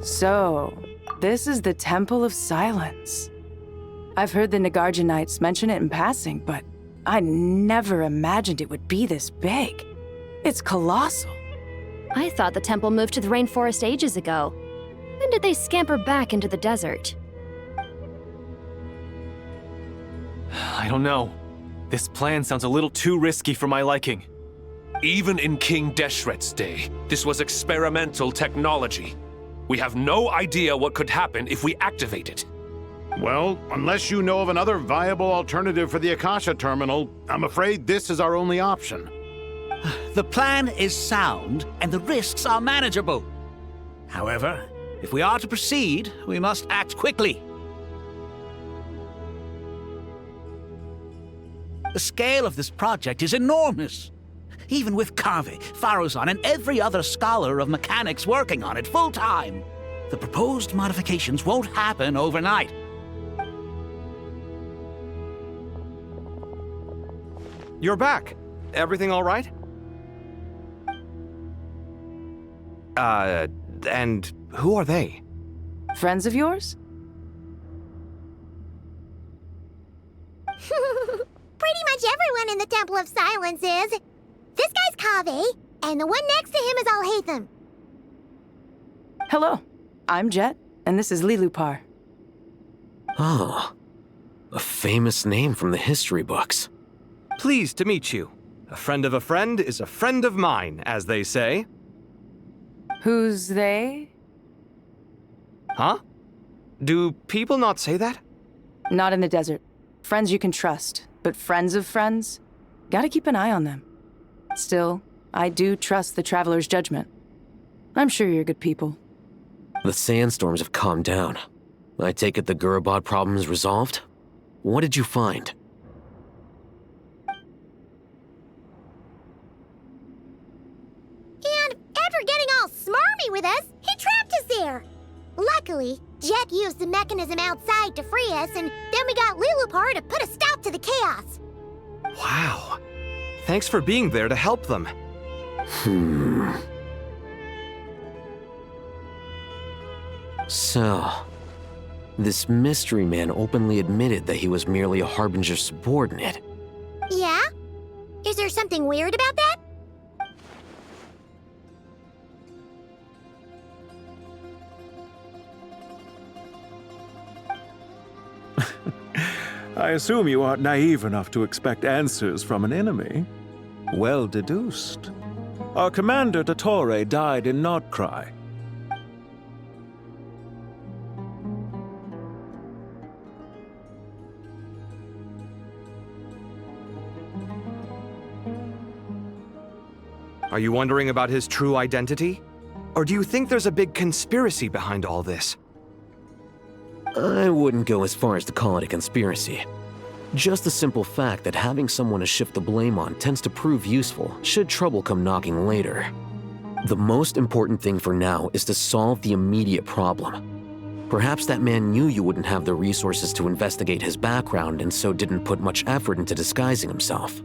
So, this is the Temple of Silence. I've heard the Nagarjanites mention it in passing, but I never imagined it would be this big. It's colossal. I thought the temple moved to the rainforest ages ago. When did they scamper back into the desert? I don't know. This plan sounds a little too risky for my liking. Even in King Deshret's day, this was experimental technology. We have no idea what could happen if we activate it. Well, unless you know of another viable alternative for the Akasha terminal, I'm afraid this is our only option. The plan is sound, and the risks are manageable. However, if we are to proceed, we must act quickly. The scale of this project is enormous. Even with Kaveh, Faruzan, and every other scholar of mechanics working on it full-time, the proposed modifications won't happen overnight. You're back. Everything all right? And who are they? Friends of yours? Pretty much everyone in the Temple of Silence is. This guy's Kaveh, and the one next to him is Alhaitham. Hello, I'm Jet, and this is Lilupar. Oh, a famous name from the history books. Pleased to meet you. A friend of a friend is a friend of mine, as they say. Who's they? Huh? Do people not say that? Not in the desert. Friends you can trust, but friends of friends? Gotta keep an eye on them. Still, I do trust the Traveler's judgment. I'm sure you're good people. The sandstorms have calmed down. I take it the Gurabad problem is resolved? What did you find? And after getting all smarmy with us, he trapped us there. Luckily, Jet used the mechanism outside to free us, and then we got Lilupar to put a stop to the chaos. Wow. Thanks for being there to help them. So, this mystery man openly admitted that he was merely a Harbinger's subordinate. Yeah? Is there something weird about that? I assume you aren't naive enough to expect answers from an enemy. Well deduced. Our commander, Dottore, died in Nordkrai. Are you wondering about his true identity? Or do you think there's a big conspiracy behind all this? I wouldn't go as far as to call it a conspiracy. Just the simple fact that having someone to shift the blame on tends to prove useful should trouble come knocking later. The most important thing for now is to solve the immediate problem. Perhaps that man knew you wouldn't have the resources to investigate his background and so didn't put much effort into disguising himself.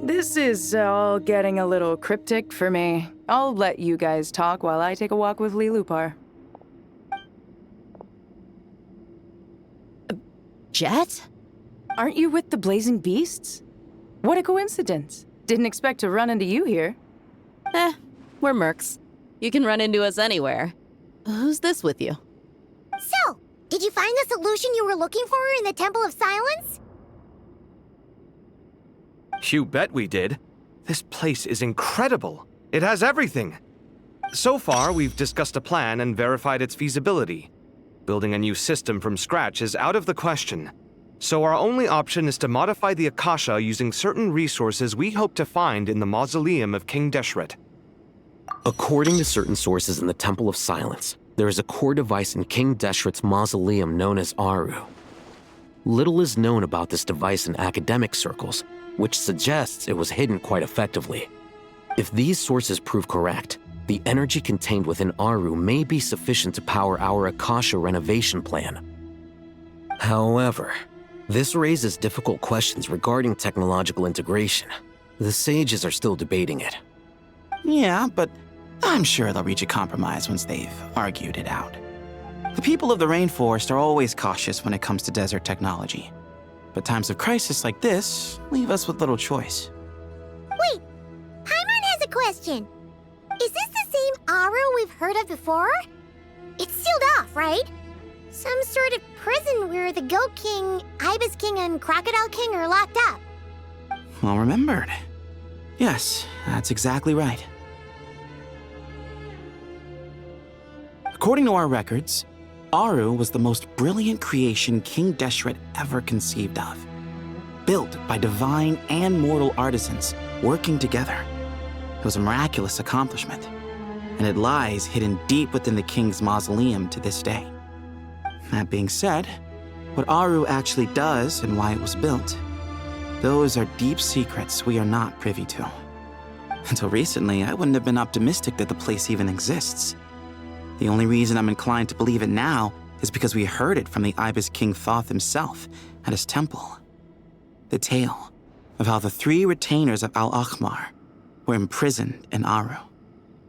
This is all getting a little cryptic for me. I'll let you guys talk while I take a walk with Lilupar. Jet? Aren't you with the Blazing Beasts? What a coincidence. Didn't expect to run into you here. We're mercs. You can run into us anywhere. Who's this with you? So, did you find the solution you were looking for in the Temple of Silence? You bet we did. This place is incredible. It has everything. So far, we've discussed a plan and verified its feasibility. Building a new system from scratch is out of the question. So our only option is to modify the Akasha using certain resources we hope to find in the mausoleum of King Deshret. According to certain sources in the Temple of Silence, there is a core device in King Deshret's mausoleum known as Aru. Little is known about this device in academic circles, which suggests it was hidden quite effectively. If these sources prove correct, the energy contained within Aru may be sufficient to power our Akasha renovation plan. However, this raises difficult questions regarding technological integration. The sages are still debating it. Yeah, but I'm sure they'll reach a compromise once they've argued it out. The people of the rainforest are always cautious when it comes to desert technology. But times of crisis like this leave us with little choice. Wait, Paimon has a question. Is this the same Aru we've heard of before? It's sealed off, right? Some sort of prison where the Goat King, Ibis King, and Crocodile King are locked up. Well remembered. Yes, that's exactly right. According to our records, Aru was the most brilliant creation King Deshret ever conceived of. Built by divine and mortal artisans working together. It was a miraculous accomplishment, and it lies hidden deep within the king's mausoleum to this day. That being said, what Aru actually does and why it was built, those are deep secrets we are not privy to. Until recently, I wouldn't have been optimistic that the place even exists. The only reason I'm inclined to believe it now is because we heard it from the Ibis King Thoth himself at his temple. The tale of how the 3 retainers of Al-Akhmar were imprisoned in Aru.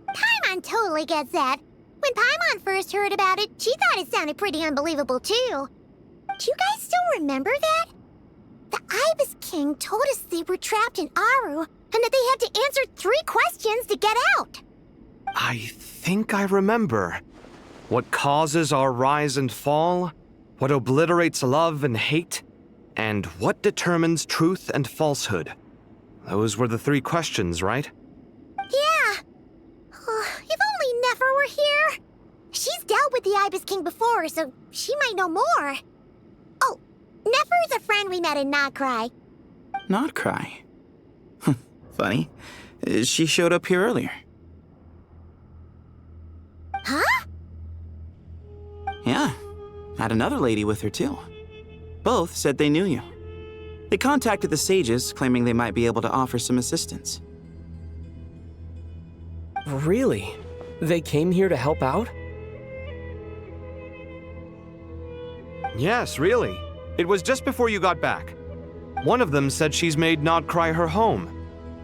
Paimon totally gets that. When Paimon first heard about it, she thought it sounded pretty unbelievable too. Do you guys still remember that? The Ibis King told us they were trapped in Aru and that they had to answer 3 questions to get out. I think I remember. What causes our rise and fall? What obliterates love and hate? And what determines truth and falsehood? Those were the 3 questions, right? Yeah. If only Nefer were here. She's dealt with the Ibis King before, so she might know more. Oh, Nefer's a friend we met in Notcry. Notcry? Funny. She showed up here earlier. Huh? Yeah. Had another lady with her, too. Both said they knew you. They contacted the sages, claiming they might be able to offer some assistance. Really? They came here to help out? Yes, really. It was just before you got back. One of them said she's made Notcry her home.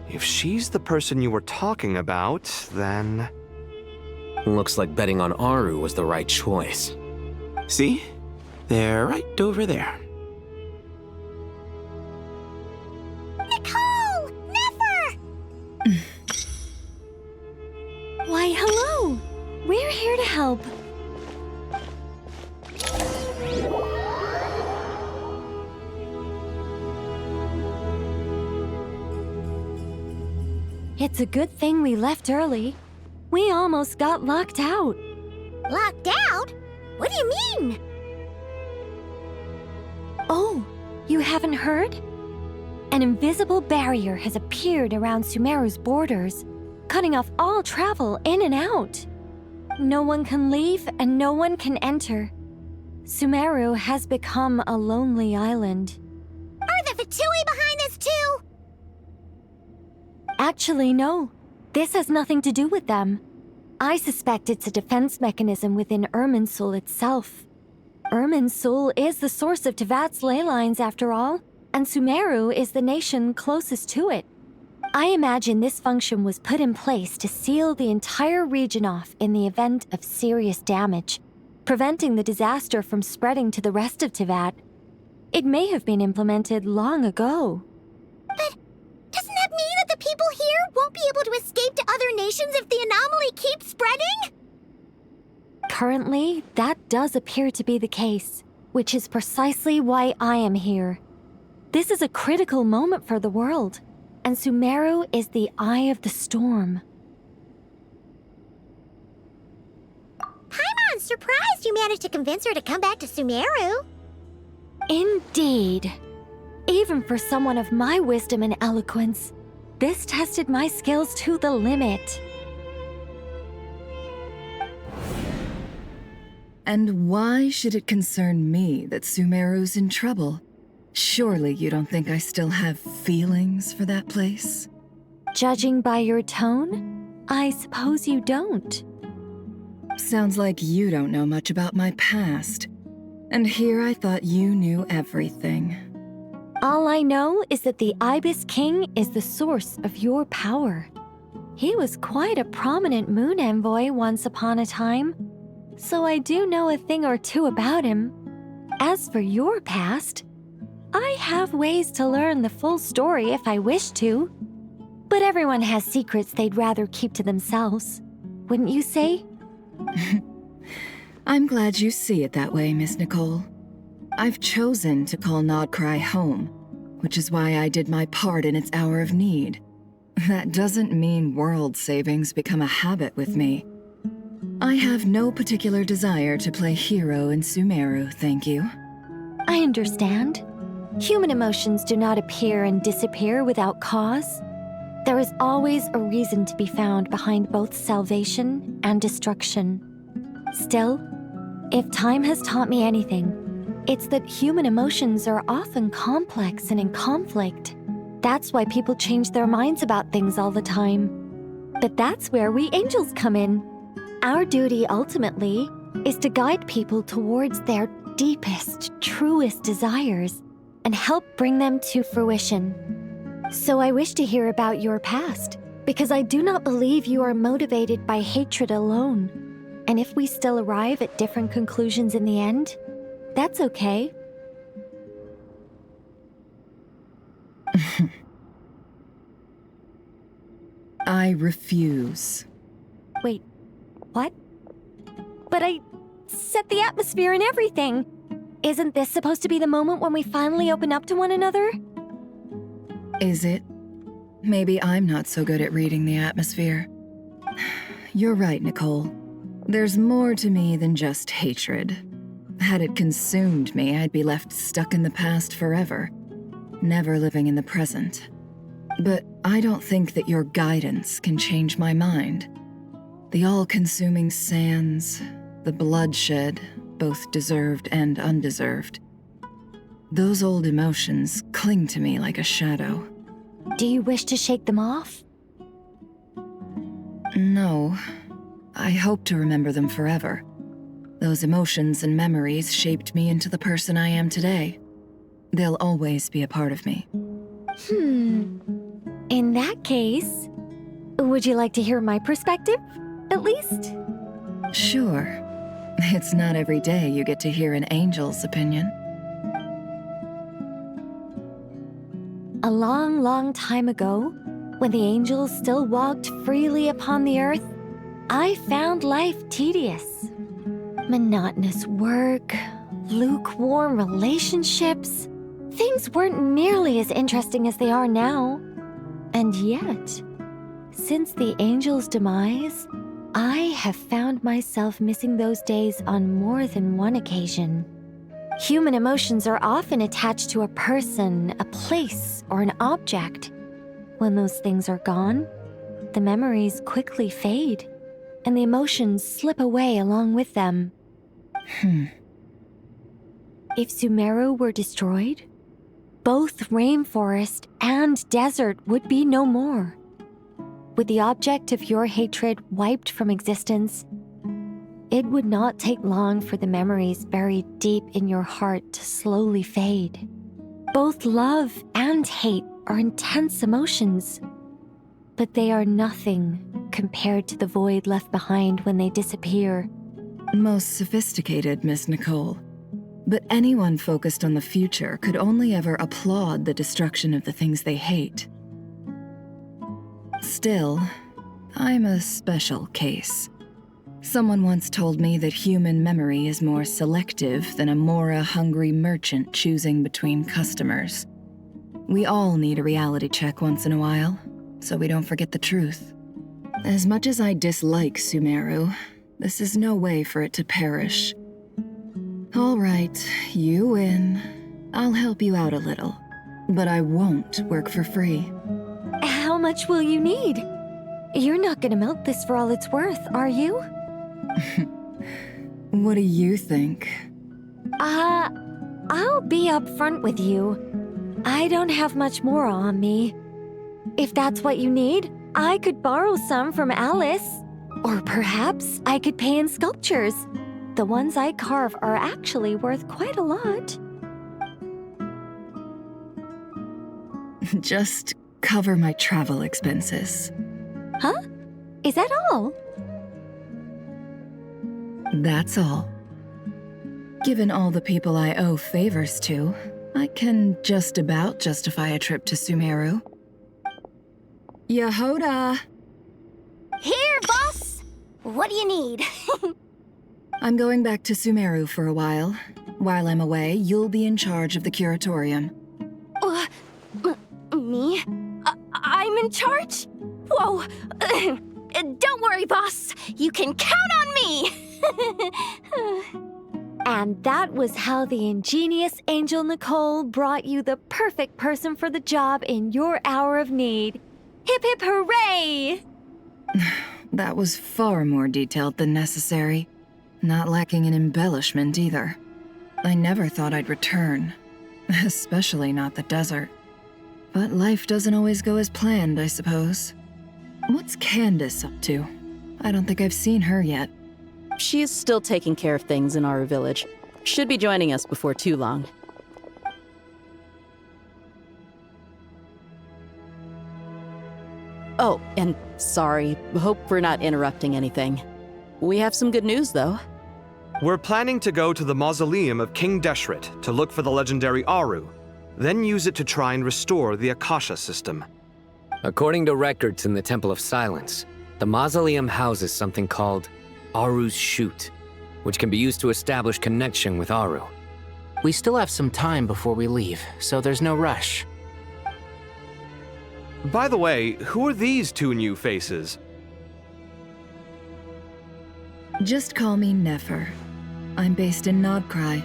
If she's the person you were talking about, then... Looks like betting on Aru was the right choice. See? They're right over there. Nicole! Nefer! Why, hello! We're here to help. It's a good thing we left early. We almost got locked out. Locked out? What do you mean? Oh, you haven't heard? An invisible barrier has appeared around Sumeru's borders, cutting off all travel in and out. No one can leave and no one can enter. Sumeru has become a lonely island. Are the Fatui behind this too? Actually, no. This has nothing to do with them. I suspect it's a defense mechanism within Irminsul itself. Irminsul is the source of Tevat's ley lines, after all, and Sumeru is the nation closest to it. I imagine this function was put in place to seal the entire region off in the event of serious damage, preventing the disaster from spreading to the rest of Tevat. It may have been implemented long ago. But doesn't that mean that the people here won't be able to escape to other nations if the anomaly keeps spreading? Currently, that does appear to be the case, which is precisely why I am here. This is a critical moment for the world, and Sumeru is the eye of the storm. Paimon's surprised you managed to convince her to come back to Sumeru. Indeed. Even for someone of my wisdom and eloquence, this tested my skills to the limit. And why should it concern me that Sumeru's in trouble? Surely you don't think I still have feelings for that place? Judging by your tone, I suppose you don't. Sounds like you don't know much about my past. And here I thought you knew everything. All I know is that the Ibis King is the source of your power. He was quite a prominent moon envoy once upon a time, so I do know a thing or two about him. As for your past, I have ways to learn the full story if I wish to. But everyone has secrets they'd rather keep to themselves, wouldn't you say? I'm glad you see it that way, Miss Nicole. I've chosen to call Nodcry home, which is why I did my part in its hour of need. That doesn't mean world savings become a habit with me. I have no particular desire to play hero in Sumeru, thank you. I understand. Human emotions do not appear and disappear without cause. There is always a reason to be found behind both salvation and destruction. Still, if time has taught me anything, it's that human emotions are often complex and in conflict. That's why people change their minds about things all the time. But that's where we angels come in. Our duty, ultimately, is to guide people towards their deepest, truest desires and help bring them to fruition. So I wish to hear about your past, because I do not believe you are motivated by hatred alone. And if we still arrive at different conclusions in the end, that's okay. I refuse. Wait, what? But I set the atmosphere and everything. Isn't this supposed to be the moment when we finally open up to one another? Is it? Maybe I'm not so good at reading the atmosphere. You're right, Nicole. There's more to me than just hatred. Had it consumed me, I'd be left stuck in the past forever, never living in the present. But I don't think that your guidance can change my mind. The all-consuming sands, the bloodshed, both deserved and undeserved. Those old emotions cling to me like a shadow. Do you wish to shake them off? No. I hope to remember them forever. Those emotions and memories shaped me into the person I am today. They'll always be a part of me. In that case, would you like to hear my perspective, at least? Sure. It's not every day you get to hear an angel's opinion. A long, long time ago, when the angels still walked freely upon the earth, I found life tedious. Monotonous work, lukewarm relationships. Things weren't nearly as interesting as they are now. And yet, since the angels' demise, I have found myself missing those days on more than one occasion. Human emotions are often attached to a person, a place, or an object. When those things are gone, the memories quickly fade, and the emotions slip away along with them. If Sumeru were destroyed, both rainforest and desert would be no more. With the object of your hatred wiped from existence, it would not take long for the memories buried deep in your heart to slowly fade. Both love and hate are intense emotions, but they are nothing compared to the void left behind when they disappear. Most sophisticated, Miss Nicole. But anyone focused on the future could only ever applaud the destruction of the things they hate. Still, I'm a special case. Someone once told me that human memory is more selective than a Mora-hungry merchant choosing between customers. We all need a reality check once in a while, so we don't forget the truth. As much as I dislike Sumeru, this is no way for it to perish. All right, you win. I'll help you out a little, but I won't work for free. How much will you need? You're not gonna milk this for all it's worth, are you? What do you think? I'll be upfront with you. I don't have much more on me. If that's what you need, I could borrow some from Alice. Or perhaps I could pay in sculptures. The ones I carve are actually worth quite a lot. Just cover my travel expenses. Huh? Is that all? That's all. Given all the people I owe favors to, I can just about justify a trip to Sumeru. Yehoda! Here, boss! What do you need? I'm going back to Sumeru for a while. While I'm away, you'll be in charge of the curatorium. Me? I'm in charge? Whoa! Don't worry, boss. You can count on me! And that was how the ingenious Angel Nicole brought you the perfect person for the job in your hour of need. Hip hip hooray! That was far more detailed than necessary. Not lacking in embellishment either. I never thought I'd return. Especially not the desert. But life doesn't always go as planned, I suppose. What's Candace up to? I don't think I've seen her yet. She's still taking care of things in our village. Should be joining us before too long. Oh, and sorry. Hope we're not interrupting anything. We have some good news, though. We're planning to go to the mausoleum of King Deshret to look for the legendary Aru, then use it to try and restore the Akasha system. According to records in the Temple of Silence, the mausoleum houses something called Aru's Chute, which can be used to establish connection with Aru. We still have some time before we leave, so there's no rush. By the way, who are these two new faces? Just call me Nefer. I'm based in Nodcry.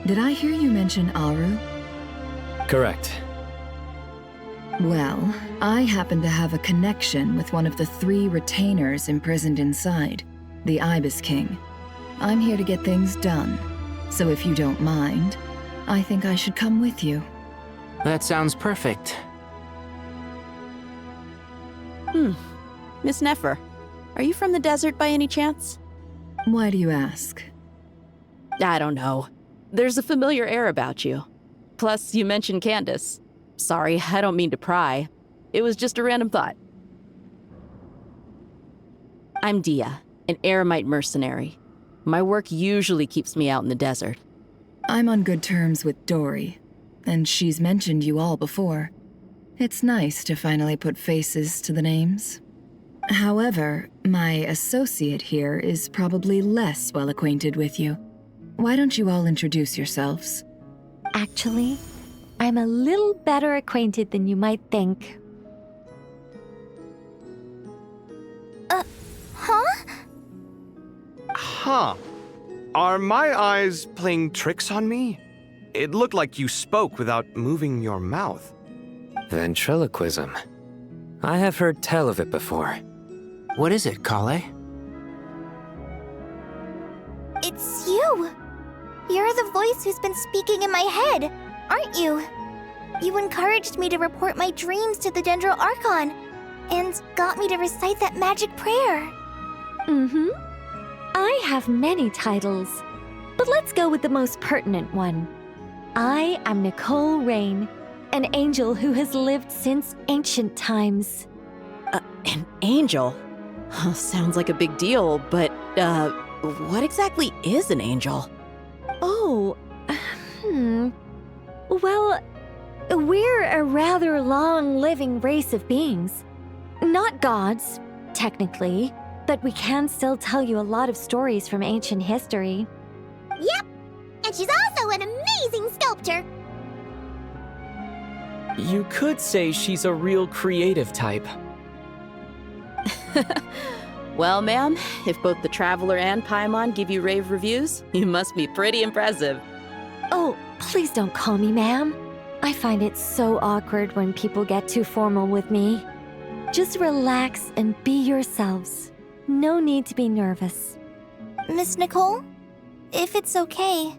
Did I hear you mention Aru? Correct. Well, I happen to have a connection with one of the 3 retainers imprisoned inside, the Ibis King. I'm here to get things done, so if you don't mind, I think I should come with you. That sounds perfect. Miss Nefer, are you from the desert by any chance? Why do you ask? I don't know. There's a familiar air about you. Plus, you mentioned Candace. Sorry, I don't mean to pry. It was just a random thought. I'm Dia, an eremite mercenary. My work usually keeps me out in the desert. I'm on good terms with Dory, and she's mentioned you all before. It's nice to finally put faces to the names. However, my associate here is probably less well acquainted with you. Why don't you all introduce yourselves? Actually, I'm a little better acquainted than you might think. Huh? Huh. Are my eyes playing tricks on me? It looked like you spoke without moving your mouth. Ventriloquism. I have heard tell of it before. What is it, Kale? It's you! You're the voice who's been speaking in my head, aren't you? You encouraged me to report my dreams to the Dendro Archon, and got me to recite that magic prayer. I have many titles, but let's go with the most pertinent one. I am Nicole Rain, an angel who has lived since ancient times. An angel? Sounds like a big deal, but, what exactly is an angel? Oh, Well, we're a rather long-living race of beings. Not gods, technically, but we can still tell you a lot of stories from ancient history. Yep! And she's also an amazing sculptor! You could say she's a real creative type. Well, ma'am, if both the Traveler and Paimon give you rave reviews, you must be pretty impressive. Oh, please don't call me ma'am. I find it so awkward when people get too formal with me. Just relax and be yourselves. No need to be nervous. Miss Nicole, if it's okay,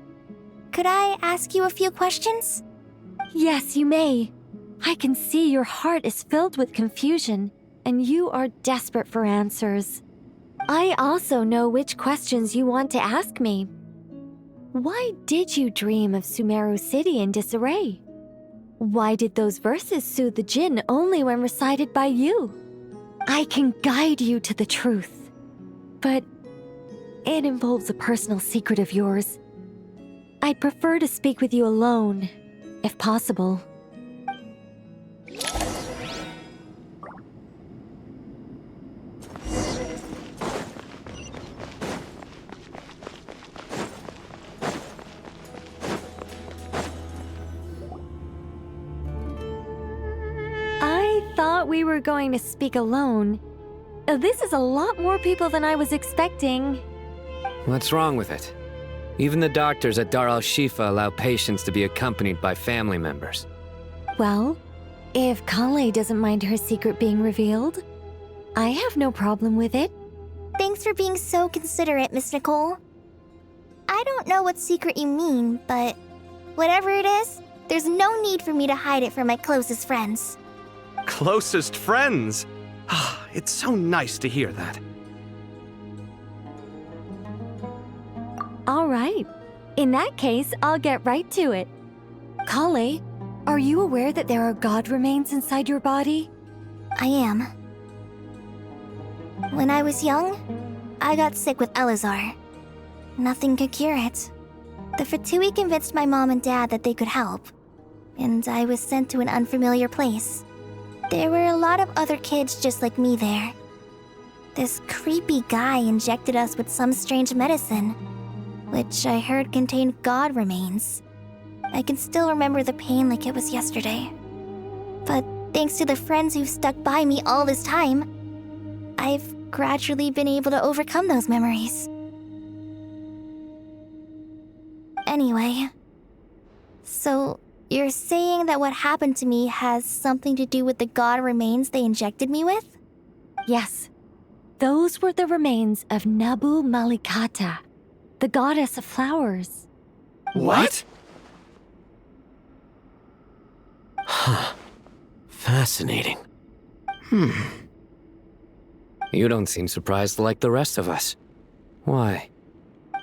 could I ask you a few questions? Yes, you may. I can see your heart is filled with confusion, and you are desperate for answers. I also know which questions you want to ask me. Why did you dream of Sumeru City in disarray? Why did those verses soothe the Jinn only when recited by you? I can guide you to the truth. But it involves a personal secret of yours. I'd prefer to speak with you alone, if possible. I thought we were going to speak alone. This is a lot more people than I was expecting. What's wrong with it? Even the doctors at Dar al-Shifa allow patients to be accompanied by family members. Well, if Kale doesn't mind her secret being revealed, I have no problem with it. Thanks for being so considerate, Miss Nicole. I don't know what secret you mean, but whatever it is, there's no need for me to hide it from my closest friends. Closest friends? It's so nice to hear that. All right. In that case, I'll get right to it. Kale, are you aware that there are god remains inside your body? I am. When I was young, I got sick with Elazar. Nothing could cure it. The Fatui convinced my mom and dad that they could help, and I was sent to an unfamiliar place. There were a lot of other kids just like me there. This creepy guy injected us with some strange medicine, which I heard contained god remains. I can still remember the pain like it was yesterday. But thanks to the friends who've stuck by me all this time, I've gradually been able to overcome those memories. Anyway, so you're saying that what happened to me has something to do with the god remains they injected me with? Yes. Those were the remains of Nabu Malikata, the goddess of flowers. What? Huh. Fascinating. You don't seem surprised like the rest of us. Why?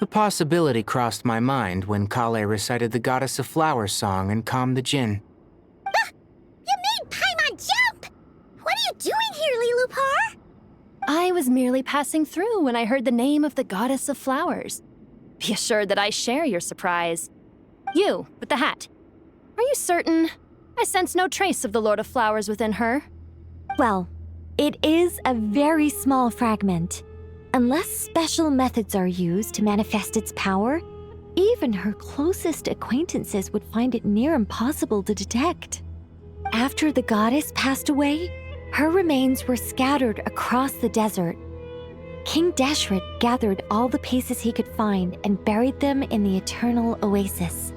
The possibility crossed my mind when Kale recited the Goddess of Flowers song and calmed the Jinn. You made Paimon jump! What are you doing here, Lilupar? I was merely passing through when I heard the name of the Goddess of Flowers. Be assured that I share your surprise. You, with the hat. Are you certain? I sense no trace of the Lord of Flowers within her. Well, it is a very small fragment. Unless special methods are used to manifest its power, even her closest acquaintances would find it near impossible to detect. After the goddess passed away, her remains were scattered across the desert. King Deshret gathered all the pieces he could find and buried them in the eternal oasis.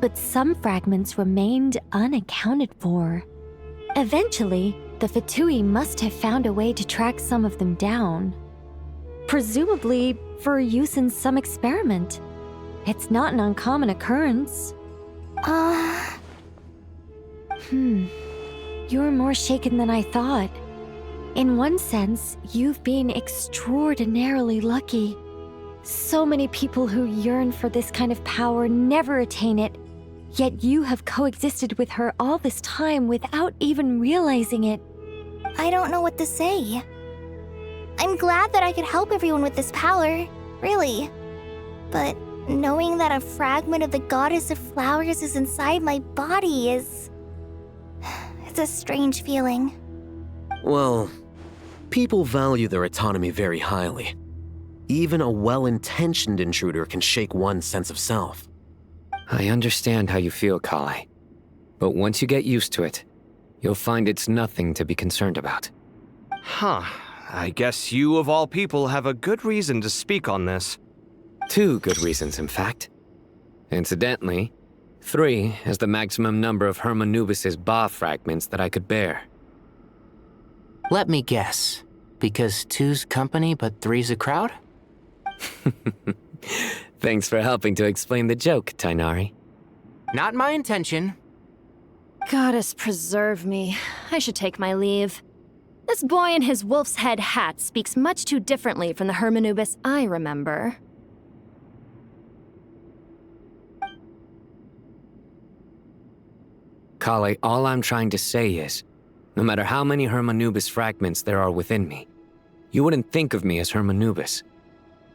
But some fragments remained unaccounted for. Eventually, the Fatui must have found a way to track some of them down. Presumably for use in some experiment. It's not an uncommon occurrence. You're more shaken than I thought. In one sense, you've been extraordinarily lucky. So many people who yearn for this kind of power never attain it, yet you have coexisted with her all this time without even realizing it. I don't know what to say. I'm glad that I could help everyone with this power, really. But knowing that a fragment of the Goddess of Flowers is inside my body is... it's a strange feeling. Well, people value their autonomy very highly. Even a well-intentioned intruder can shake one's sense of self. I understand how you feel, Kale. But once you get used to it, you'll find it's nothing to be concerned about. Huh. I guess you, of all people, have a good reason to speak on this. 2 good reasons, in fact. Incidentally, 3 is the maximum number of Hermanubis' Ba fragments that I could bear. Let me guess. Because 2's company but 3's a crowd? Thanks for helping to explain the joke, Tainari. Not my intention. Goddess preserve me. I should take my leave. This boy in his wolf's head hat speaks much too differently from the Hermanubis I remember. Kale, all I'm trying to say is, No matter how many Hermanubis fragments there are within me, you wouldn't think of me as Hermanubis.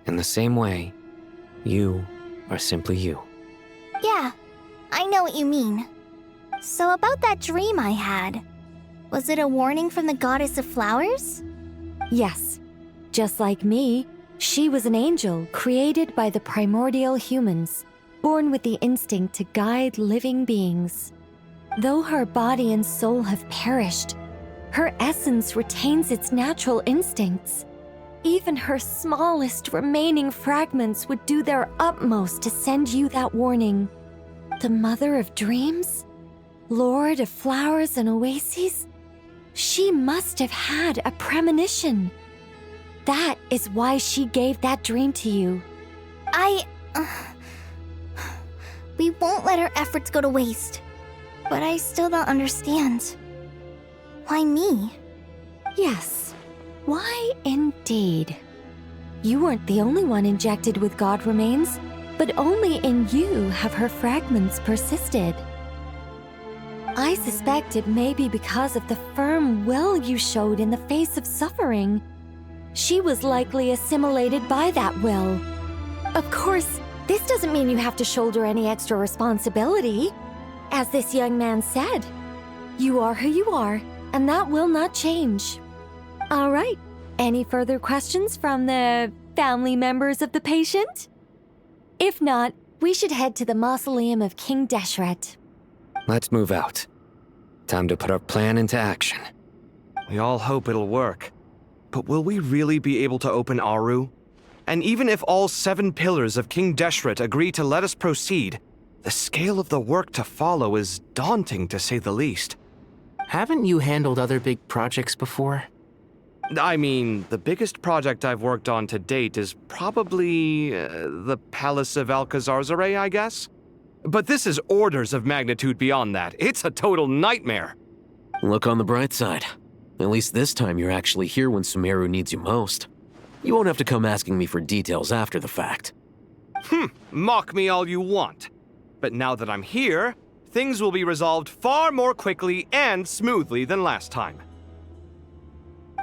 In the same way, you are simply you. Yeah, I know what you mean. So about that dream I had, was it a warning from the goddess of flowers? Yes. Just like me, she was an angel created by the primordial humans, born with the instinct to guide living beings. Though her body and soul have perished, her essence retains its natural instincts. Even her smallest remaining fragments would do their utmost to send you that warning. The mother of dreams? Lord of flowers and oases? She must have had a premonition. That is why she gave that dream to you. We won't let our efforts go to waste. But I still don't understand. Why me? Yes. Why indeed? You weren't the only one injected with god remains, but only in you have her fragments persisted. I suspect it may be because of the firm will you showed in the face of suffering. She was likely assimilated by that will. Of course, this doesn't mean you have to shoulder any extra responsibility. As this young man said, you are who you are, and that will not change. All right, any further questions from the family members of the patient? If not, we should head to the mausoleum of King Deshret. Let's move out. Time to put our plan into action. We all hope it'll work. But will we really be able to open Aru? And even if all 7 pillars of King Deshret agree to let us proceed, the scale of the work to follow is daunting, to say the least. Haven't you handled other big projects before? I mean, the biggest project I've worked on to date is probably the Palace of Alcazarzaray, I guess? But this is orders of magnitude beyond that. It's a total nightmare. Look on the bright side. At least this time you're actually here when Sumeru needs you most. You won't have to come asking me for details after the fact. Mock me all you want. But now that I'm here, things will be resolved far more quickly and smoothly than last time.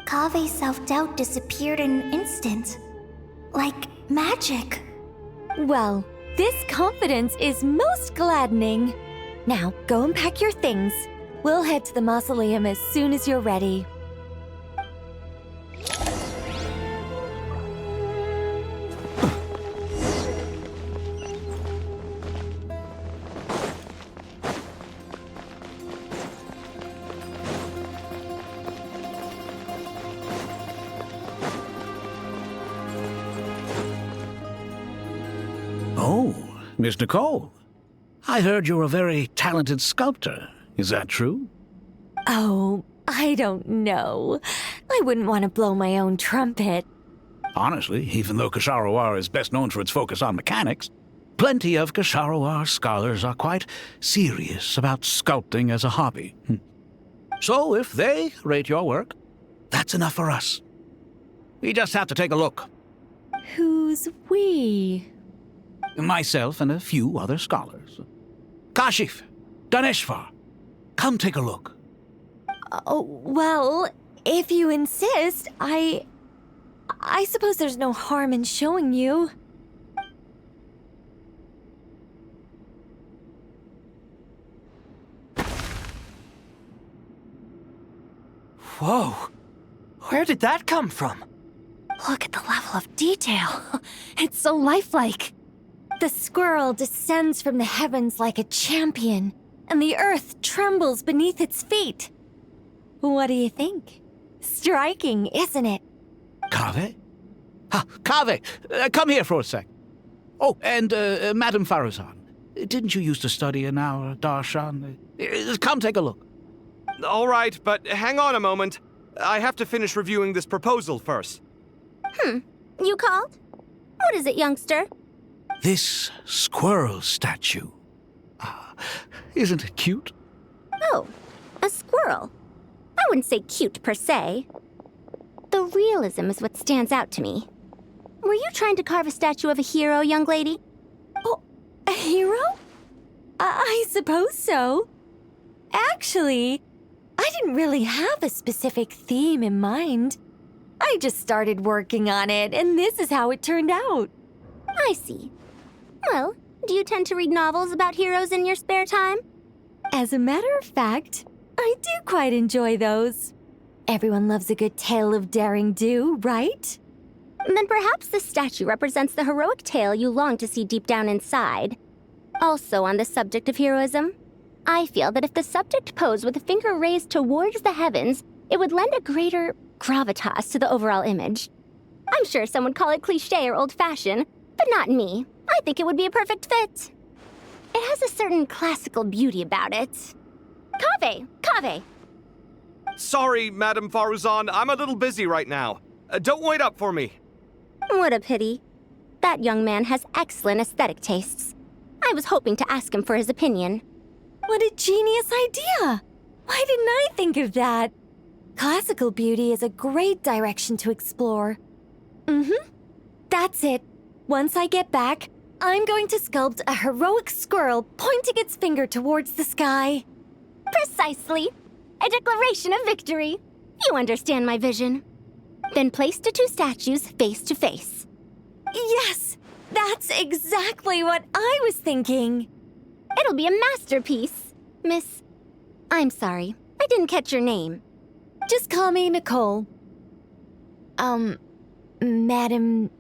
Kave's self-doubt disappeared in an instant. Like magic. Well, this confidence is most gladdening. Now, go and pack your things. We'll head to the mausoleum as soon as you're ready. Oh, Miss Nicole. I heard you're a very talented sculptor. Is that true? Oh, I don't know. I wouldn't want to blow my own trumpet. Honestly, even though Kasharawar is best known for its focus on mechanics, plenty of Kasharawar scholars are quite serious about sculpting as a hobby. So if they rate your work, that's enough for us. We just have to take a look. Who's we? Myself and a few other scholars. Kashif, Daneshvar, come take a look. Oh, well, if you insist, I suppose there's no harm in showing you. Whoa! Where did that come from? Look at the level of detail. It's so lifelike. The squirrel descends from the heavens like a champion, and the earth trembles beneath its feet. What do you think? Striking, isn't it? Kaveh? Kaveh, come here for a sec. Oh, and Madame Farazan, didn't you used to study in our darshan? Come take a look. All right, but hang on a moment. I have to finish reviewing this proposal first. You called? What is it, youngster? This squirrel statue. Isn't it cute? Oh, a squirrel. I wouldn't say cute per se. The realism is what stands out to me. Were you trying to carve a statue of a hero, young lady? Oh, a hero? I suppose so. Actually, I didn't really have a specific theme in mind. I just started working on it, and this is how it turned out. I see. Well, do you tend to read novels about heroes in your spare time? As a matter of fact, I do quite enjoy those. Everyone loves a good tale of daring do, right? Then perhaps this statue represents the heroic tale you long to see deep down inside. Also on the subject of heroism, I feel that if the subject posed with a finger raised towards the heavens, it would lend a greater gravitas to the overall image. I'm sure some would call it cliché or old-fashioned, but not me. I think it would be a perfect fit. It has a certain classical beauty about it. Kaveh! Sorry, Madame Faruzan, I'm a little busy right now. Don't wait up for me. What a pity. That young man has excellent aesthetic tastes. I was hoping to ask him for his opinion. What a genius idea! Why didn't I think of that? Classical beauty is a great direction to explore. That's it. Once I get back, I'm going to sculpt a heroic squirrel pointing its finger towards the sky. Precisely. A declaration of victory. You understand my vision. Then place the two statues face to face. Yes! That's exactly what I was thinking. It'll be a masterpiece, Miss... I'm sorry, I didn't catch your name. Just call me Nicole. Madame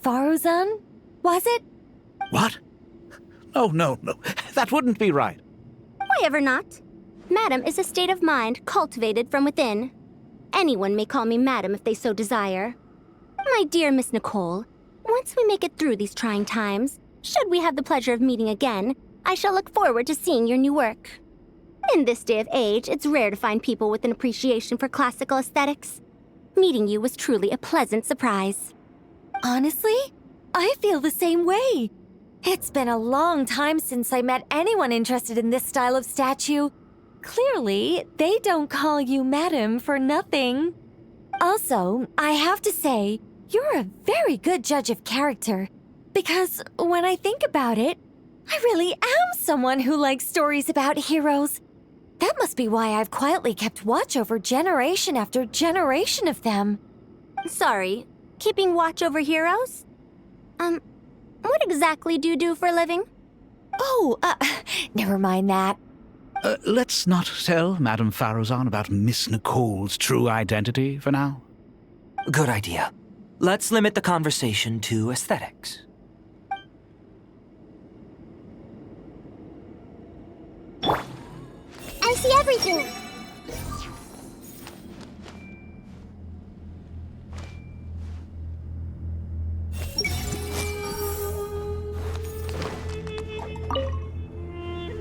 Faruzan? Was it? What? Oh, no. That wouldn't be right. Why ever not? Madam is a state of mind cultivated from within. Anyone may call me Madam if they so desire. My dear Miss Nicole, once we make it through these trying times, should we have the pleasure of meeting again, I shall look forward to seeing your new work. In this day of age, it's rare to find people with an appreciation for classical aesthetics. Meeting you was truly a pleasant surprise. Honestly, I feel the same way. It's been a long time since I met anyone interested in this style of statue. Clearly, they don't call you Madam for nothing. Also, I have to say, you're a very good judge of character. Because when I think about it, I really am someone who likes stories about heroes. That must be why I've quietly kept watch over generation after generation of them. Sorry, keeping watch over heroes? What exactly do you do for a living? Oh, never mind that. Let's not tell Madame Faruzan about Miss Nicole's true identity for now. Good idea. Let's limit the conversation to aesthetics. I see everything.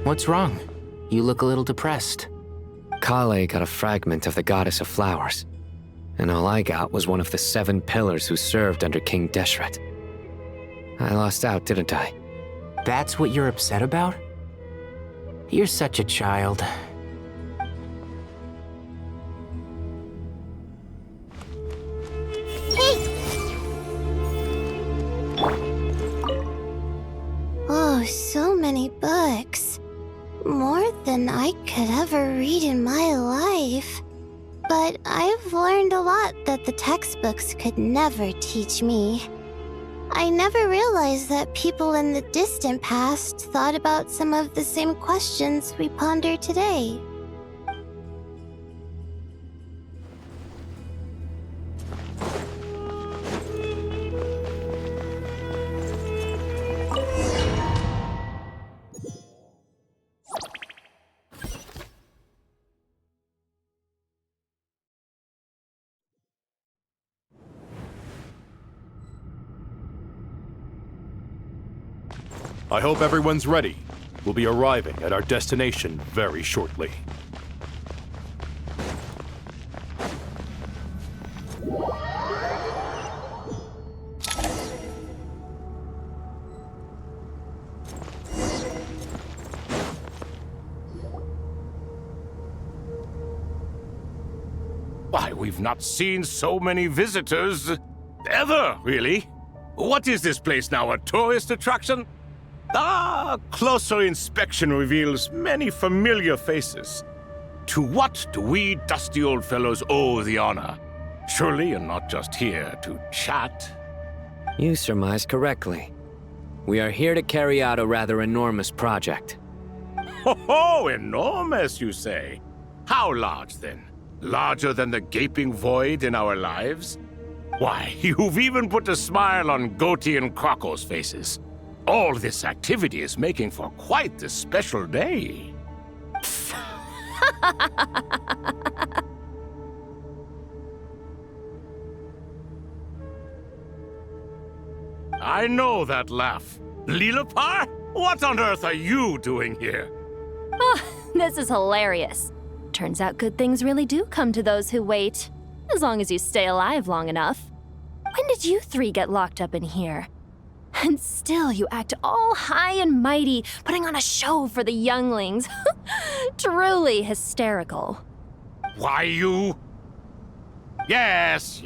What's wrong? You look a little depressed. Kale got a fragment of the Goddess of Flowers, and all I got was one of the 7 pillars who served under King Deshret. I lost out, didn't I? That's what you're upset about? You're such a child. Oh, so many books. More than I could ever read in my life. But I've learned a lot that the textbooks could never teach me. I never realized that people in the distant past thought about some of the same questions we ponder today. I hope everyone's ready. We'll be arriving at our destination very shortly. Why, we've not seen so many visitors ever, really. What is this place now, a tourist attraction? Closer inspection reveals many familiar faces. to what do we dusty old fellows owe the honor? Surely you're not just here to chat. You surmise correctly. We are here to carry out a rather enormous project. Ho, enormous, you say? How large, then? Larger than the gaping void in our lives? Why, you've even put a smile on Goatee and Crocco's faces. All this activity is making for quite the special day. I know that laugh. Leere, what on earth are you doing here? Oh, this is hilarious. Turns out good things really do come to those who wait, as long as you stay alive long enough. When did you three get locked up in here? And still you act all high and mighty, putting on a show for the younglings. Truly hysterical. Why, you... Yes,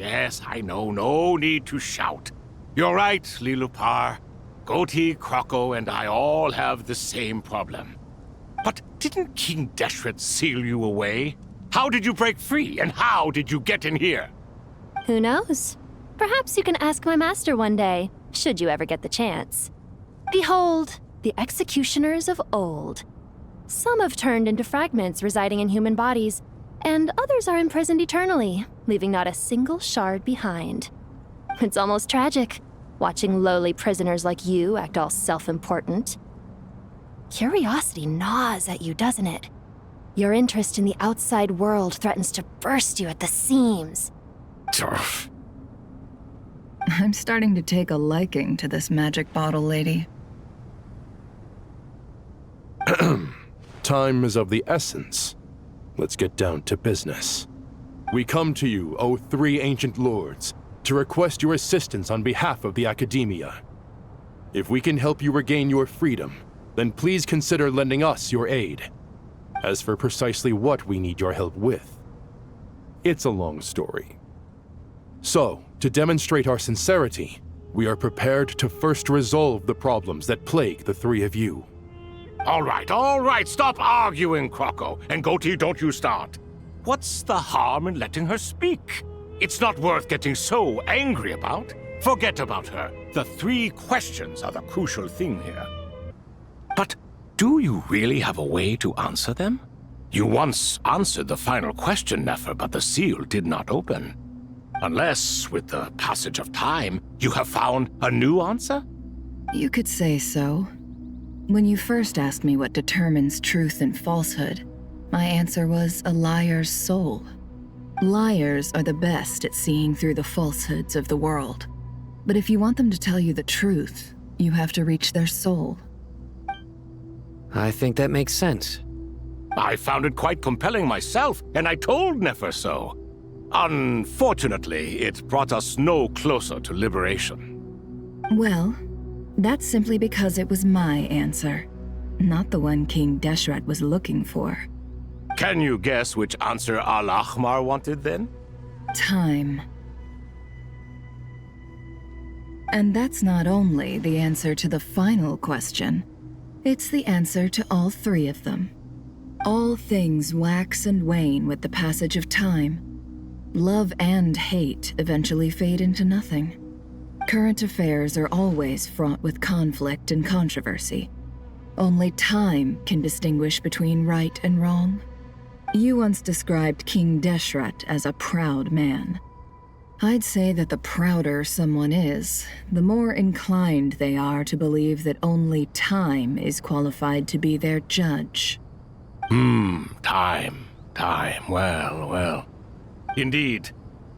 I know, no need to shout. You're right, Leere. Goatee, Crocco, and I all have the same problem. But didn't King Deshret seal you away? How did you break free, and how did you get in here? Who knows? Perhaps you can ask my master one day, should you ever get the chance. Behold, the executioners of old. Some have turned into fragments residing in human bodies, and others are imprisoned eternally, leaving not a single shard behind. It's almost tragic, watching lowly prisoners like you act all self-important. Curiosity gnaws at you, doesn't it? Your interest in the outside world threatens to burst you at the seams. I'm starting to take a liking to this magic bottle lady. Time is of the essence. Let's get down to business. We come to you, O three ancient lords, to request your assistance on behalf of the Academia. If we can help you regain your freedom, then please consider lending us your aid. As for precisely what we need your help with, it's a long story. So, to demonstrate our sincerity, we are prepared to first resolve the problems that plague the three of you. All right, stop arguing, Crocco. And Goatee, don't you start. What's the harm in letting her speak? It's not worth getting so angry about. Forget about her. The three questions are the crucial thing here. But do you really have a way to answer them? You once answered the final question, Nefer, but the seal did not open. Unless, with the passage of time, you have found a new answer? You could say so. When you first asked me what determines truth and falsehood, my answer was a liar's soul. Liars are the best at seeing through the falsehoods of the world. But if you want them to tell you the truth, you have to reach their soul. I think that makes sense. I found it quite compelling myself, and I told Nefer so. Unfortunately, it brought us no closer to liberation. Well, that's simply because it was my answer, not the one King Deshret was looking for. Can you guess which answer Al-Ahmar wanted then? Time. And that's not only the answer to the final question, it's the answer to all three of them. All things wax and wane with the passage of time. Love and hate eventually fade into nothing. Current affairs are always fraught with conflict and controversy. Only time can distinguish between right and wrong. You once described King Deshret as a proud man. I'd say that the prouder someone is, the more inclined they are to believe that only time is qualified to be their judge. Time. Well. Indeed.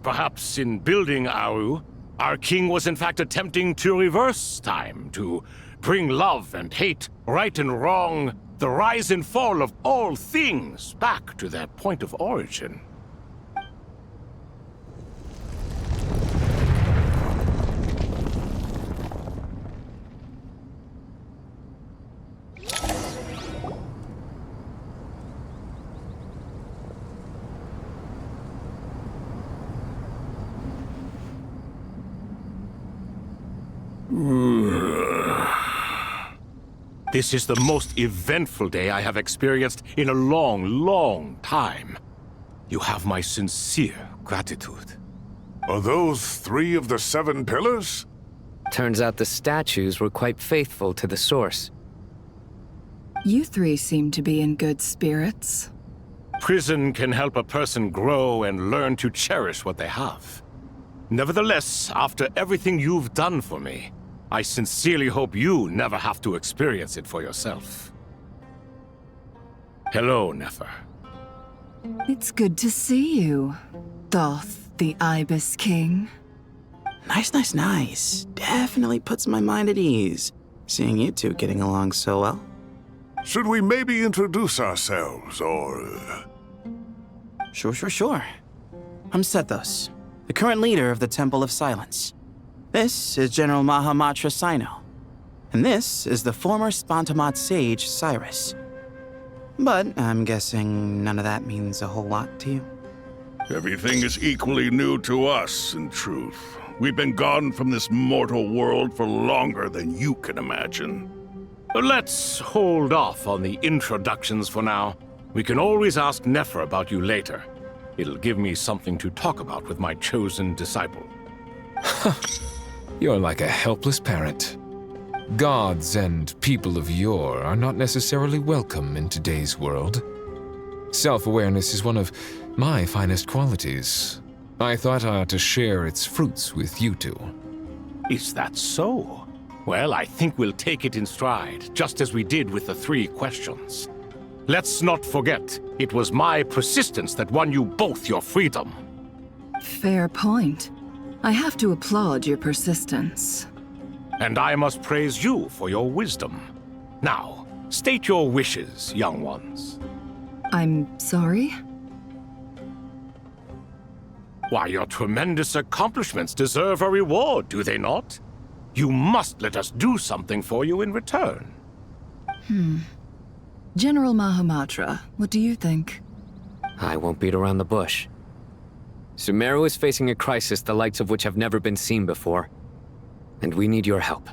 Perhaps in building Aru, our king was in fact attempting to reverse time, to bring love and hate, right and wrong, the rise and fall of all things back to their point of origin. This is the most eventful day I have experienced in a long, long time. You have my sincere gratitude. Are those 3 of the 7 pillars? Turns out the statues were quite faithful to the source. You 3 seem to be in good spirits. Prison can help a person grow and learn to cherish what they have. Nevertheless, after everything you've done for me, I sincerely hope you never have to experience it for yourself. Hello, Nefer. It's good to see you, Thoth, the Ibis King. Nice. Definitely puts my mind at ease, seeing you two getting along so well. Should we maybe introduce ourselves, or... Sure. I'm Sethos, the current leader of the Temple of Silence. This is General Mahamatra Sino, and this is the former Spantamat sage Cyrus. But I'm guessing none of that means a whole lot to you. Everything is equally new to us, in truth. We've been gone from this mortal world for longer than you can imagine. Let's hold off on the introductions for now. We can always ask Nefer about you later. It'll give me something to talk about with my chosen disciple. You're like a helpless parent. Gods and people of yore are not necessarily welcome in today's world. Self-awareness is one of my finest qualities. I thought I ought to share its fruits with you two. Is that so? Well, I think we'll take it in stride, just as we did with the 3 questions. Let's not forget, it was my persistence that won you both your freedom. Fair point. I have to applaud your persistence. And I must praise you for your wisdom. Now, state your wishes, young ones. I'm sorry? Why, your tremendous accomplishments deserve a reward, do they not? You must let us do something for you in return. General Mahamatra, what do you think? I won't beat around the bush. Sumeru is facing a crisis the likes of which have never been seen before, and we need your help.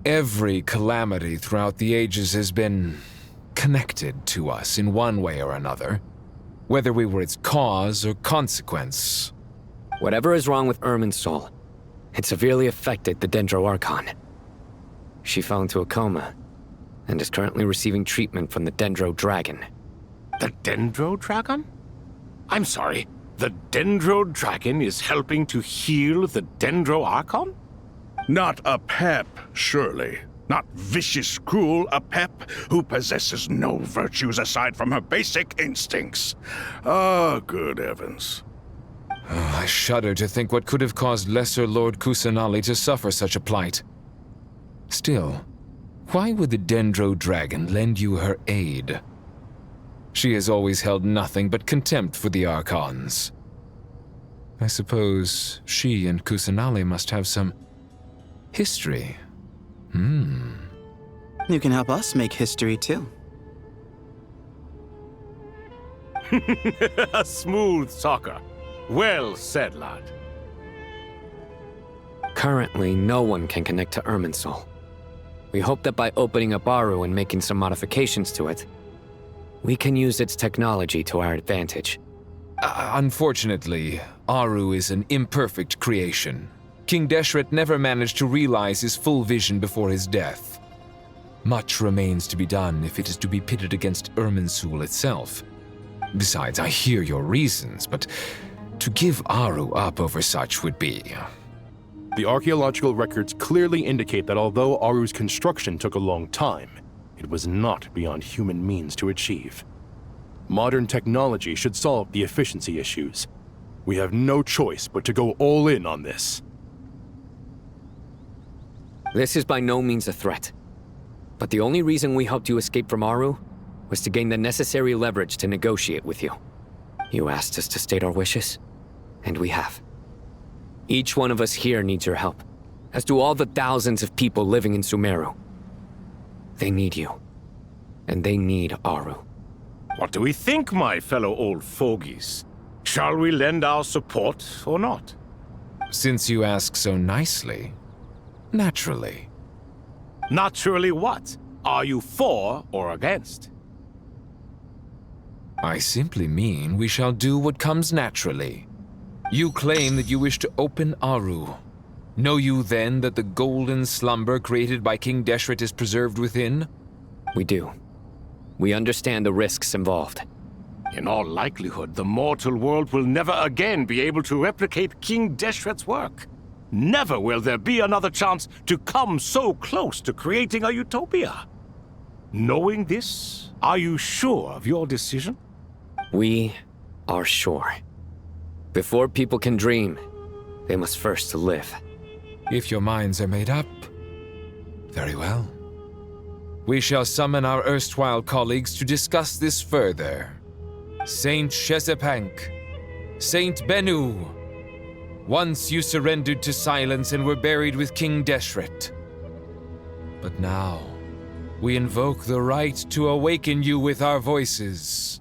Every calamity throughout the ages has been connected to us in one way or another, whether we were its cause or consequence. Whatever is wrong with Irminsul, it severely affected the Dendro Archon. She fell into a coma and is currently receiving treatment from the Dendro Dragon. The Dendro Dragon? I'm sorry, the Dendro Dragon is helping to heal the Dendro Archon? Not a pep, surely. Not vicious, cruel, a pep who possesses no virtues aside from her basic instincts. Good heavens. I shudder to think what could have caused Lesser Lord Kusanali to suffer such a plight. Still, why would the Dendro Dragon lend you her aid? She has always held nothing but contempt for the Archons. I suppose she and Kusanali must have some history. You can help us make history, too. A smooth talker. Well said, lad. Currently, no one can connect to Irminsul. We hope that by opening up Aru and making some modifications to it, we can use its technology to our advantage. Unfortunately, Aru is an imperfect creation. King Deshret never managed to realize his full vision before his death. Much remains to be done if it is to be pitted against Irminsul itself. Besides, I hear your reasons, but to give Aru up over such would be... The archaeological records clearly indicate that although Aru's construction took a long time, it was not beyond human means to achieve. Modern technology should solve the efficiency issues. We have no choice but to go all in on this. This is by no means a threat. But the only reason we helped you escape from Aru was to gain the necessary leverage to negotiate with you. You asked us to state our wishes, and we have. Each one of us here needs your help, as do all the thousands of people living in Sumeru. They need you, and they need Aru. What do we think, my fellow old fogies? Shall we lend our support or not? Since you ask so nicely, Naturally. Naturally what? Are you for or against? I simply mean we shall do what comes naturally. You claim that you wish to open Aru. Know you then that the golden slumber created by King Deshret is preserved within? We do. We understand the risks involved. In all likelihood, the mortal world will never again be able to replicate King Deshret's work. Never will there be another chance to come so close to creating a utopia. Knowing this, are you sure of your decision? We are sure. Before people can dream, they must first live. If your minds are made up, very well. We shall summon our erstwhile colleagues to discuss this further. Saint Shezepank, Saint Bennu, once you surrendered to silence and were buried with King Deshret. But now, we invoke the right to awaken you with our voices.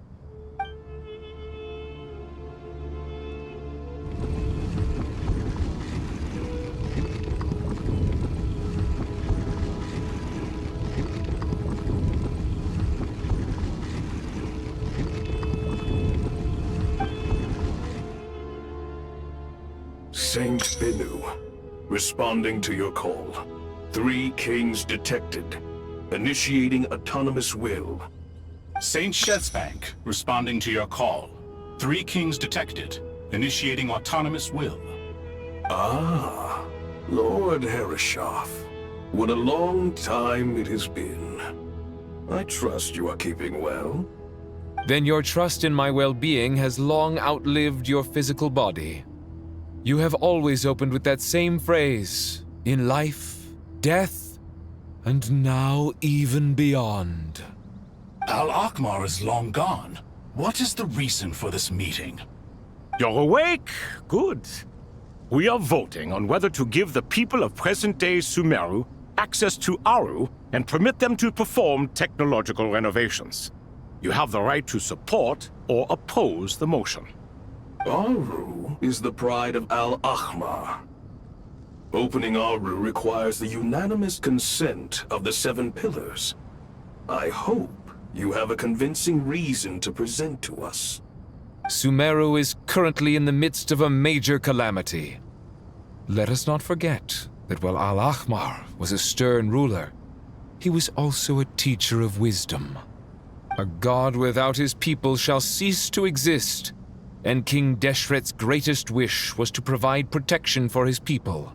Saint Bennu, responding to your call. 3 kings detected. Initiating autonomous will. Saint Shezepank, responding to your call. 3 kings detected. Initiating autonomous will. Ah, Lord Herreshoff. What a long time it has been. I trust you are keeping well. Then your trust in my well-being has long outlived your physical body. You have always opened with that same phrase, in life, death, and now even beyond. Al-Akhmar is long gone. What is the reason for this meeting? You're awake? Good. We are voting on whether to give the people of present-day Sumeru access to Aru and permit them to perform technological renovations. You have the right to support or oppose the motion. Aru is the pride of Al-Akhmar. Opening Aru requires the unanimous consent of the 7 pillars. I hope you have a convincing reason to present to us. Sumeru is currently in the midst of a major calamity. Let us not forget that while Al-Akhmar was a stern ruler, he was also a teacher of wisdom. A god without his people shall cease to exist, and King Deshret's greatest wish was to provide protection for his people.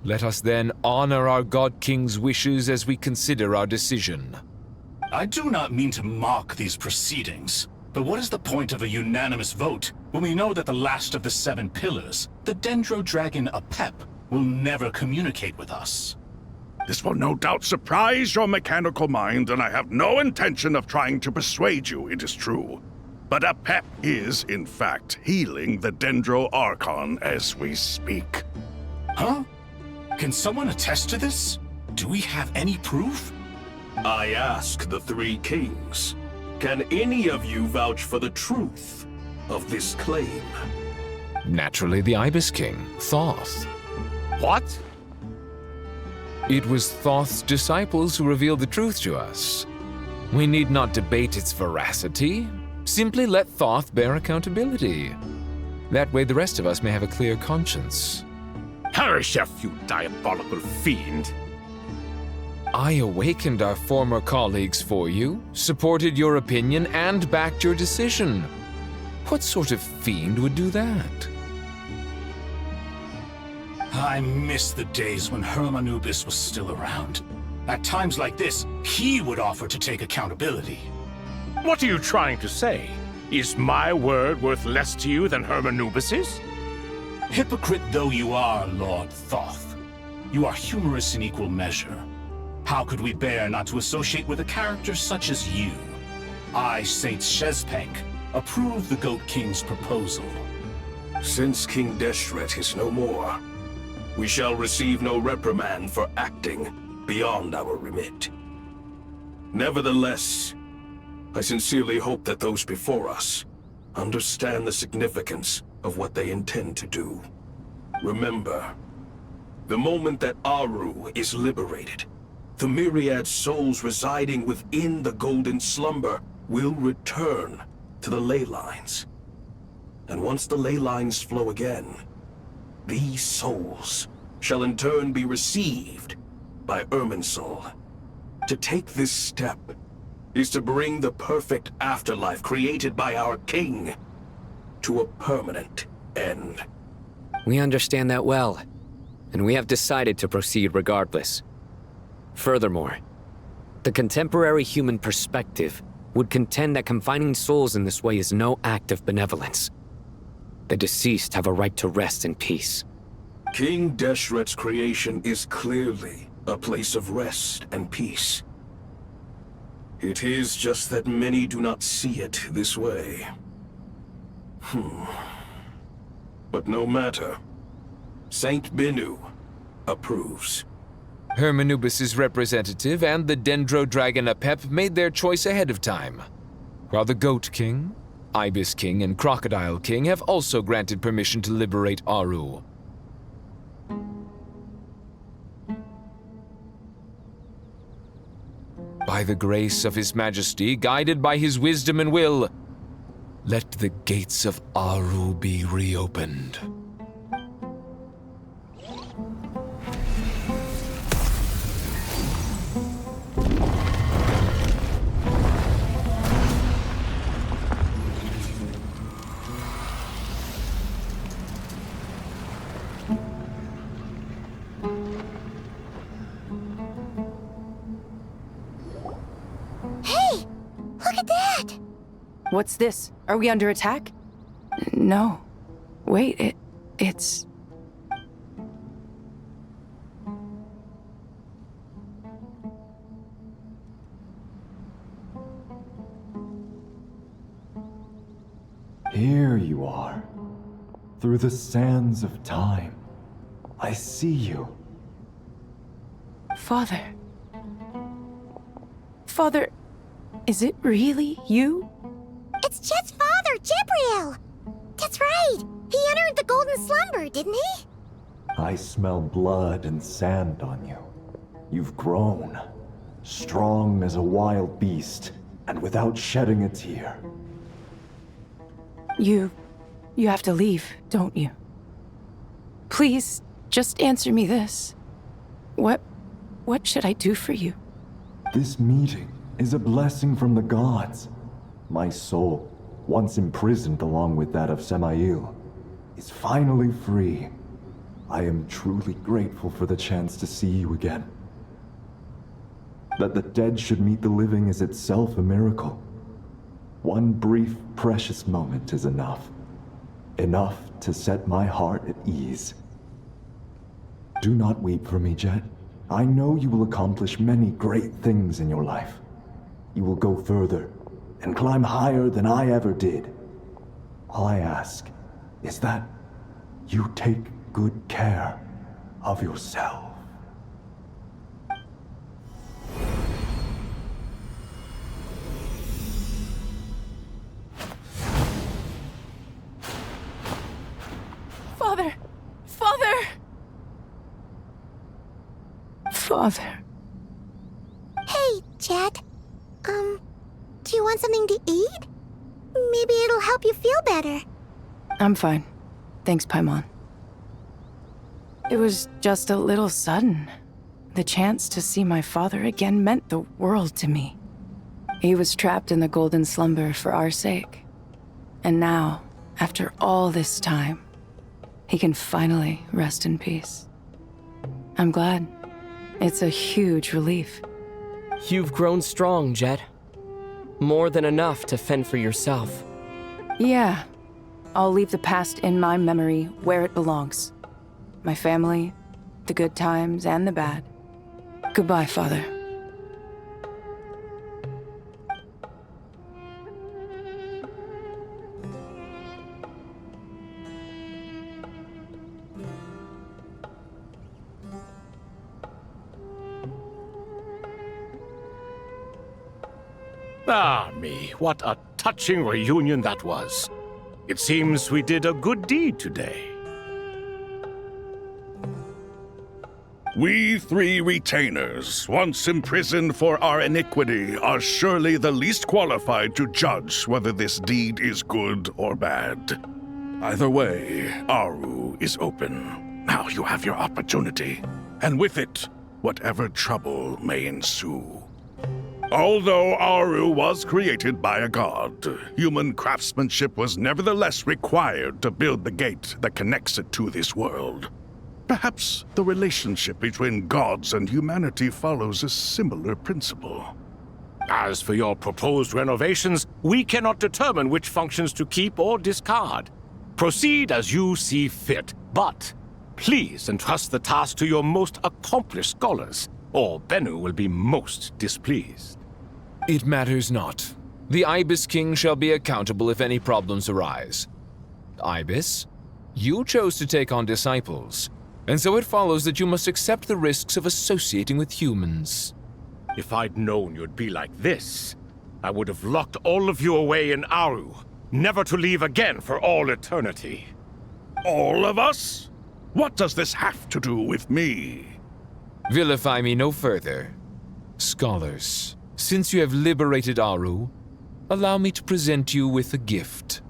Let us then honor our God King's wishes as we consider our decision. I do not mean to mock these proceedings, but what is the point of a unanimous vote when we know that the last of the 7 pillars, the Dendro Dragon Apep, will never communicate with us? This will no doubt surprise your mechanical mind, and I have no intention of trying to persuade you it is true. But Apep is, in fact, healing the Dendro Archon as we speak. Huh? Can someone attest to this? Do we have any proof? I ask the 3 kings. Can any of you vouch for the truth of this claim? Naturally, the Ibis King, Thoth. What? It was Thoth's disciples who revealed the truth to us. We need not debate its veracity. Simply let Thoth bear accountability. That way the rest of us may have a clear conscience. Herreshoff, you diabolical fiend! I awakened our former colleagues for you, supported your opinion, and backed your decision. What sort of fiend would do that? I miss the days when Hermanubis was still around. At times like this, he would offer to take accountability. What are you trying to say? Is my word worth less to you than Hermanubis's? Hypocrite though you are, Lord Thoth, you are humorous in equal measure. How could we bear not to associate with a character such as you? I, Saint Shezepank, approve the Goat King's proposal. Since King Deshret is no more, we shall receive no reprimand for acting beyond our remit. Nevertheless, I sincerely hope that those before us understand the significance of what they intend to do. Remember, The moment that Aru is liberated, the myriad souls residing within the Golden Slumber will return to the ley lines. And once the ley lines flow again, these souls shall in turn be received by Irminsul. To take this step is to bring the perfect afterlife created by our king to a permanent end. We understand that well, and we have decided to proceed regardless. Furthermore, the contemporary human perspective would contend that confining souls in this way is no act of benevolence. The deceased have a right to rest in peace. King Deshret's creation is clearly a place of rest and peace. It is just that many do not see it this way. But no matter. Saint Binu approves. Hermanubis' representative and the Dendro Dragon Apep made their choice ahead of time, while the Goat King, Ibis King, and Crocodile King have also granted permission to liberate Aru. By the grace of His Majesty, guided by his wisdom and will, let the gates of Aru be reopened. Hey! Look at that! What's this? Are we under attack? No. Wait, it's... Here you are. Through the sands of time. I see you. Father. Father, is it really you? It's Jet's father, Jibriel! That's right! He entered the Golden Slumber, didn't he? I smell blood and sand on you. You've grown. Strong as a wild beast, and without shedding a tear. You have to leave, don't you? Please, just answer me this. What should I do for you? This meeting is a blessing from the gods. My soul, once imprisoned along with that of Semail, is finally free. I am truly grateful for the chance to see you again. That the dead should meet the living is itself a miracle. One brief, precious moment is enough. Enough to set my heart at ease. Do not weep for me, Jet. I know you will accomplish many great things in your life. You will go further and climb higher than I ever did. All I ask is that you take good care of yourself. Father! Father! Father. Hey, Jet. Do you want something to eat? Maybe it'll help you feel better. I'm fine. Thanks, Paimon. It was just a little sudden. The chance to see my father again meant the world to me. He was trapped in the Golden Slumber for our sake. And now, after all this time, he can finally rest in peace. I'm glad. It's a huge relief. You've grown strong, Jet. More than enough to fend for yourself. Yeah. I'll leave the past in my memory where it belongs. My family, the good times and the bad. Goodbye, Father. Ah, me, what a touching reunion that was. It seems we did a good deed today. We 3 retainers, once imprisoned for our iniquity, are surely the least qualified to judge whether this deed is good or bad. Either way, Aru is open. Now you have your opportunity, and with it, whatever trouble may ensue. Although Aru was created by a god, human craftsmanship was nevertheless required to build the gate that connects it to this world. Perhaps the relationship between gods and humanity follows a similar principle. As for your proposed renovations, we cannot determine which functions to keep or discard. Proceed as you see fit, but please entrust the task to your most accomplished scholars, or Bennu will be most displeased. It matters not. The Ibis King shall be accountable if any problems arise. Ibis, you chose to take on disciples, and so it follows that you must accept the risks of associating with humans. If I'd known you'd be like this, I would have locked all of you away in Aru, never to leave again for all eternity. All of us? What does this have to do with me? Vilify me no further. Scholars, since you have liberated Aru, allow me to present you with a gift.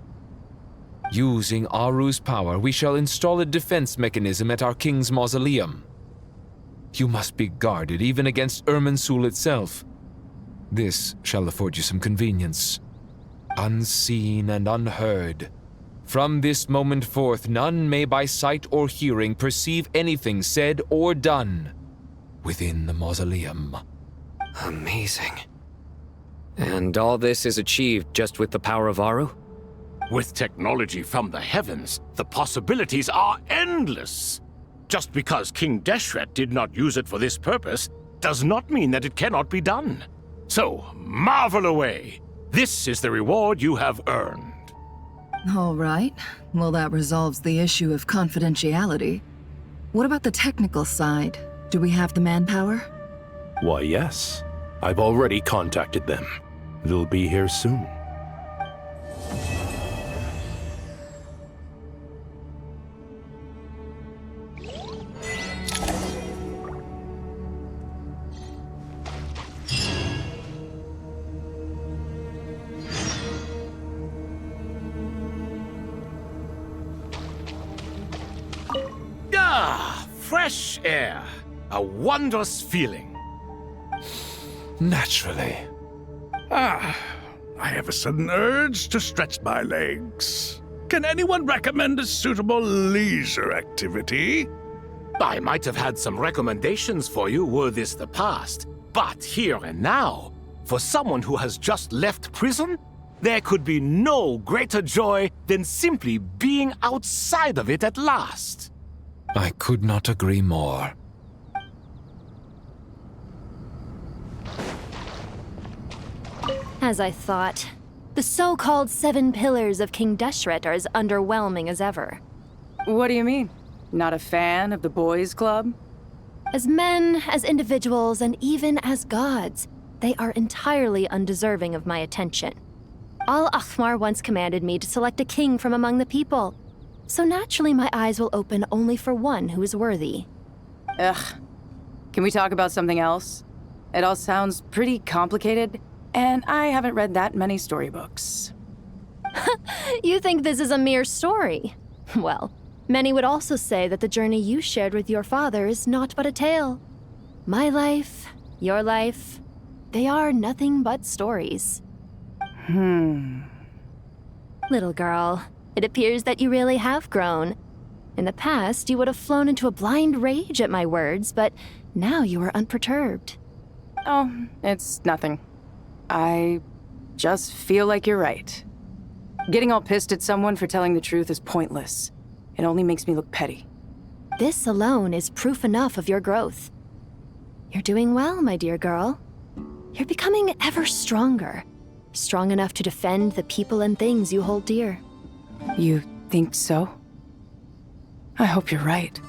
Using Aru's power, we shall install a defense mechanism at our king's mausoleum. You must be guarded even against Irminsul itself. This shall afford you some convenience. Unseen and unheard. From this moment forth, none may by sight or hearing perceive anything said or done within the mausoleum. Amazing. And all this is achieved just with the power of Aru? With technology from the heavens, the possibilities are endless. Just because King Deshret did not use it for this purpose does not mean that it cannot be done. So, marvel away. This is the reward you have earned. All right. Well, that resolves the issue of confidentiality. What about the technical side? Do we have the manpower? Why, yes. I've already contacted them. They'll be here soon. Fresh air. A wondrous feeling. Naturally. I have a sudden urge to stretch my legs. Can anyone recommend a suitable leisure activity? I might have had some recommendations for you were this the past, but here and now, for someone who has just left prison, there could be no greater joy than simply being outside of it at last. I could not agree more. As I thought, the so-called 7 pillars of King Deshret are as underwhelming as ever. What do you mean? Not a fan of the boys' club? As men, as individuals, and even as gods, they are entirely undeserving of my attention. Al-Ahmar once commanded me to select a king from among the people, so naturally my eyes will open only for one who is worthy. Ugh. Can we talk about something else? It all sounds pretty complicated, and I haven't read that many storybooks. You think this is a mere story? Well, many would also say that the journey you shared with your father is not but a tale. My life, your life, they are nothing but stories. Little girl, it appears that you really have grown. In the past, you would have flown into a blind rage at my words, but now you are unperturbed. Oh, it's nothing. I just feel like you're right. Getting all pissed at someone for telling the truth is pointless. It only makes me look petty. This alone is proof enough of your growth. You're doing well, my dear girl. You're becoming ever stronger. Strong enough to defend the people and things you hold dear. You think so? I hope you're right.